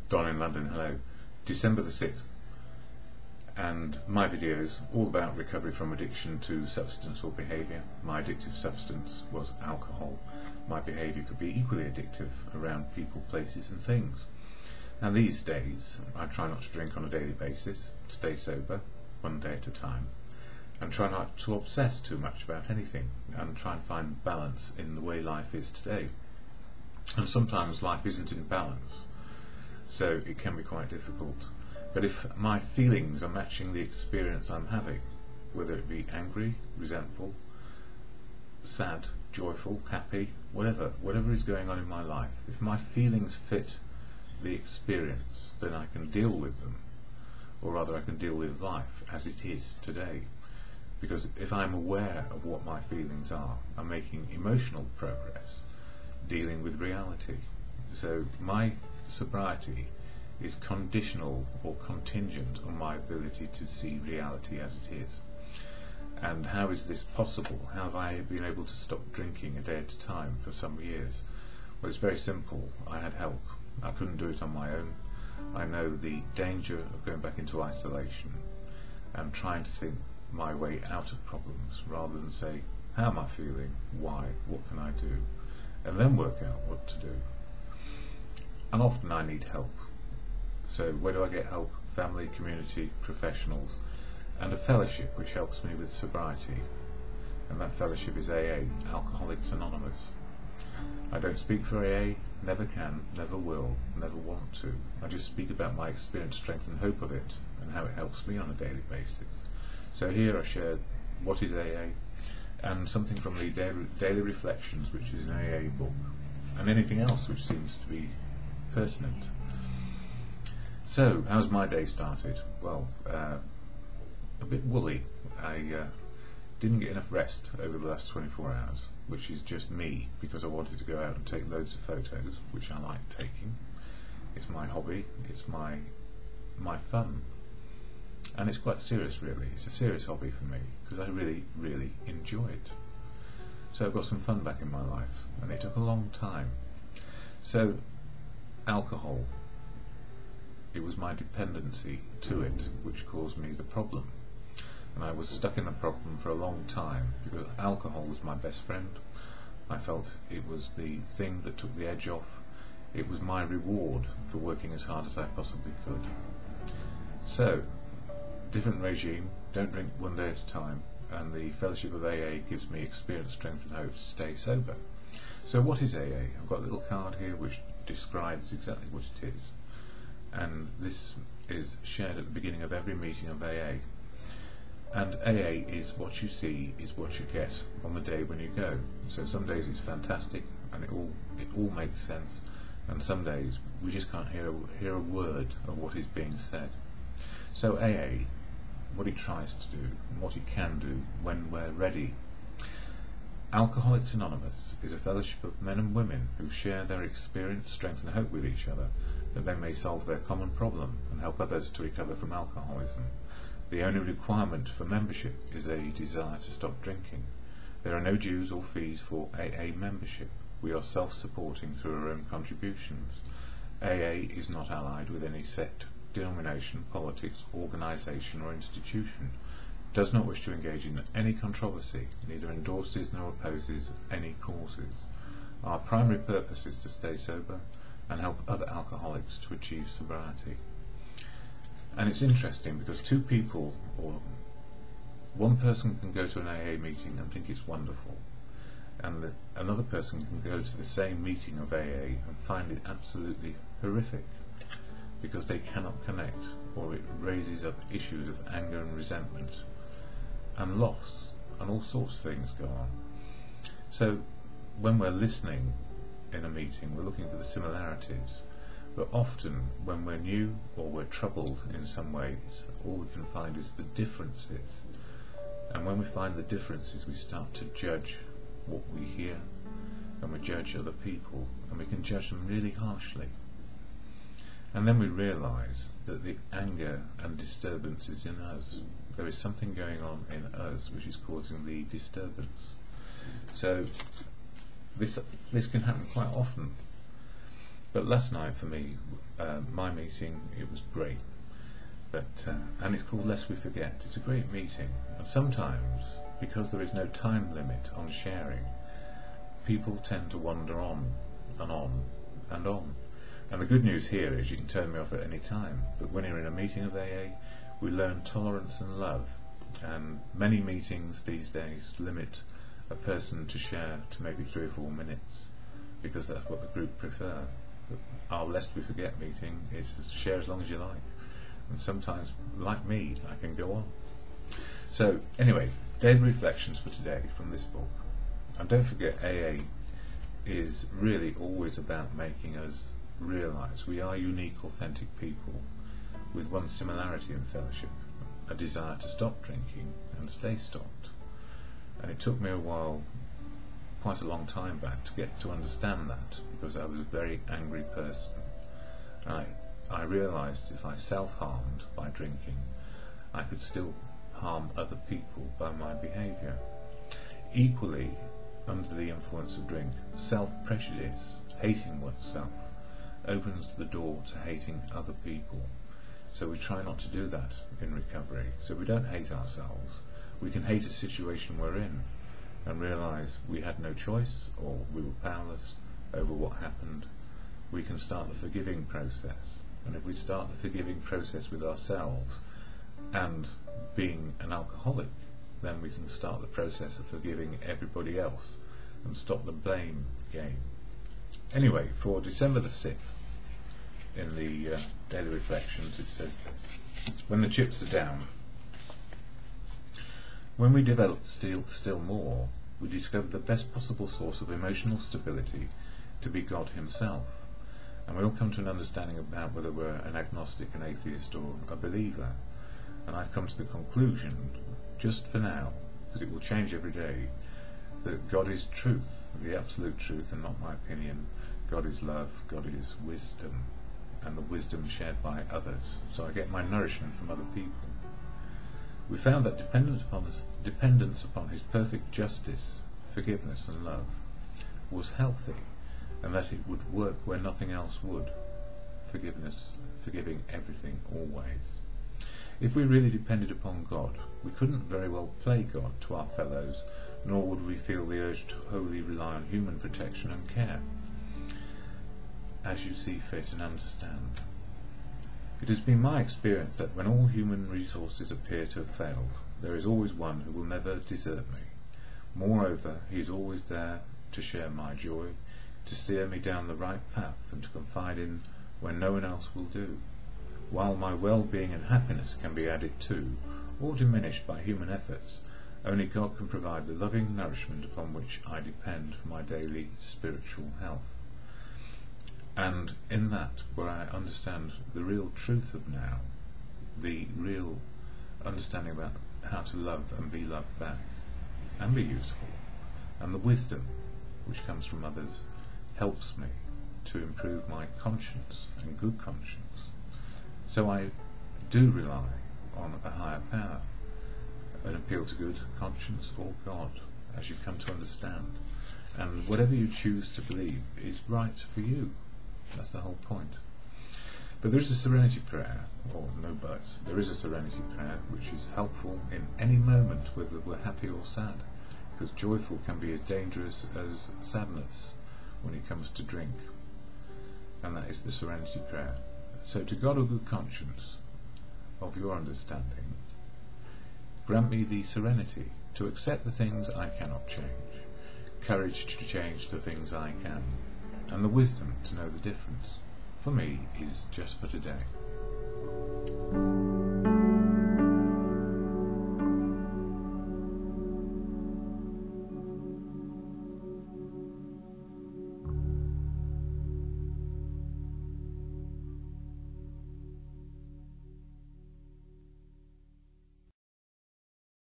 Don in London, hello. December the 6th, and my video is all about recovery from addiction to substance or behaviour. My addictive substance was alcohol. My behaviour could be equally addictive around people, places and things. Now these days I try not to drink on a daily basis, stay sober one day at a time, and try not to obsess too much about anything, and try and find balance in the way life is today. And sometimes life isn't in balance, so it can be quite difficult. But if my feelings are matching the experience I'm having, whether it be angry, resentful, sad, joyful, happy, whatever is going on in my life, if my feelings fit the experience, then I can deal with them, or rather I can deal with life as it is today. Because if I'm aware of what my feelings are, I'm making emotional progress, dealing with reality. So my sobriety is conditional or contingent on my ability to see reality as it is. And how is this possible? How have I been able to stop drinking a day at a time for some years? Well, it's very simple. I had help. I couldn't do it on my own. I know the danger of going back into isolation and trying to think my way out of problems, rather than say, how am I feeling, why, what can I do, and then work out what to do. And often I need help. So where do I get help? Family, community, professionals, and a fellowship which helps me with sobriety. And that fellowship is AA, Alcoholics Anonymous. I don't speak for AA, never can, never will, never want to. I just speak about my experience, strength and hope of it, and how it helps me on a daily basis. So here I share what is AA, and something from the daily reflections, which is an AA book, and anything else which seems to be pertinent. So, how's my day started? Well, a bit woolly. I didn't get enough rest over the last 24 hours, which is just me, because I wanted to go out and take loads of photos, which I like taking. It's my hobby, it's my fun. And it's quite serious, really. It's a serious hobby for me, because I really, really enjoy it. So I've got some fun back in my life, and it took a long time. So, alcohol. It was my dependency to it which caused me the problem. And I was stuck in the problem for a long time, because alcohol was my best friend. I felt it was the thing that took the edge off. It was my reward for working as hard as I possibly could. So, different regime, don't drink one day at a time, and the Fellowship of AA gives me experience, strength and hope to stay sober. So what is AA? I've got a little card here which describes exactly what it is, and this is shared at the beginning of every meeting of AA. And AA is what you see is what you get on the day when you go. So some days it's fantastic and it all makes sense, and some days we just can't hear a word of what is being said. So AA, what it tries to do, and what it can do when we're ready. Alcoholics Anonymous is a fellowship of men and women who share their experience, strength and hope with each other, that they may solve their common problem and help others to recover from alcoholism. The only requirement for membership is a desire to stop drinking. There are no dues or fees for AA membership. We are self-supporting through our own contributions. AA is not allied with any sect, denomination, politics, organisation or institution, does not wish to engage in any controversy, neither endorses nor opposes any causes. Our primary purpose is to stay sober and help other alcoholics to achieve sobriety. And it's interesting because two people, or one person can go to an AA meeting and think it's wonderful, and another person can go to the same meeting of AA and find it absolutely horrific, because they cannot connect, or it raises up issues of anger and resentment and loss, and all sorts of things go on. So when we're listening in a meeting, we're looking for the similarities, but often when we're new or we're troubled in some ways, all we can find is the differences. And when we find the differences, we start to judge what we hear, and we judge other people, and we can judge them really harshly. And then we realise that the anger and disturbance is in us. There is something going on in us which is causing the disturbance. So this can happen quite often. But last night for me, my meeting, it was great. But and it's called Lest We Forget. It's a great meeting, and sometimes, because there is no time limit on sharing, people tend to wander on and on and on. And the good news here is you can turn me off at any time, but when you're in a meeting of AA, we learn tolerance and love, and many meetings these days limit a person to share to maybe 3 or 4 minutes, because that's what the group prefer. But our Lest We Forget meeting is to share as long as you like, and sometimes, like me, I can go on. So anyway, daily reflections for today from this book. And don't forget, AA is really always about making us realise we are unique, authentic people with one similarity in fellowship, a desire to stop drinking and stay stopped. And it took me a while, quite a long time back, to get to understand that, because I was a very angry person. I realised if I self-harmed by drinking, I could still harm other people by my behaviour. Equally, under the influence of drink, self-prejudice, hating oneself, opens the door to hating other people. So we try not to do that in recovery. So we don't hate ourselves. We can hate a situation we're in and realise we had no choice, or we were powerless over what happened. We can start the forgiving process. And if we start the forgiving process with ourselves and being an alcoholic, then we can start the process of forgiving everybody else and stop the blame game. Anyway, for December the 6th, in the Daily Reflections, it says this: when the chips are down. When we develop still more, we discover the best possible source of emotional stability to be God Himself, and we'll come to an understanding about whether we're an agnostic, an atheist, or a believer. And I've come to the conclusion, just for now, because it will change every day, that God is truth, the absolute truth, and not my opinion. God is love, God is wisdom, and the wisdom shared by others. So I get my nourishment from other people. We found that dependence upon His perfect justice, forgiveness and love was healthy, and that it would work where nothing else would. Forgiving everything always. If we really depended upon God, we couldn't very well play God to our fellows, nor would we feel the urge to wholly rely on human protection and care, as you see fit and understand. It has been my experience that when all human resources appear to have failed, there is always one who will never desert me. Moreover, He is always there to share my joy, to steer me down the right path, and to confide in when no one else will do. While my well-being and happiness can be added to, or diminished by human efforts, only God can provide the loving nourishment upon which I depend for my daily spiritual health. And in that, where I understand the real truth of now, the real understanding about how to love and be loved back, and be useful, and the wisdom which comes from others, helps me to improve my conscience and good conscience. So I do rely on a higher power, an appeal to good conscience or God, as you come to understand. And whatever you choose to believe is right for you. That's the whole point. But there is a serenity prayer, or no buts, there is a serenity prayer which is helpful in any moment, whether we're happy or sad, because joyful can be as dangerous as sadness when it comes to drink. And that is the serenity prayer. So to God, O good conscience of your understanding, grant me the serenity to accept the things I cannot change, courage to change the things I can, and the wisdom to know the difference. For me is just for today.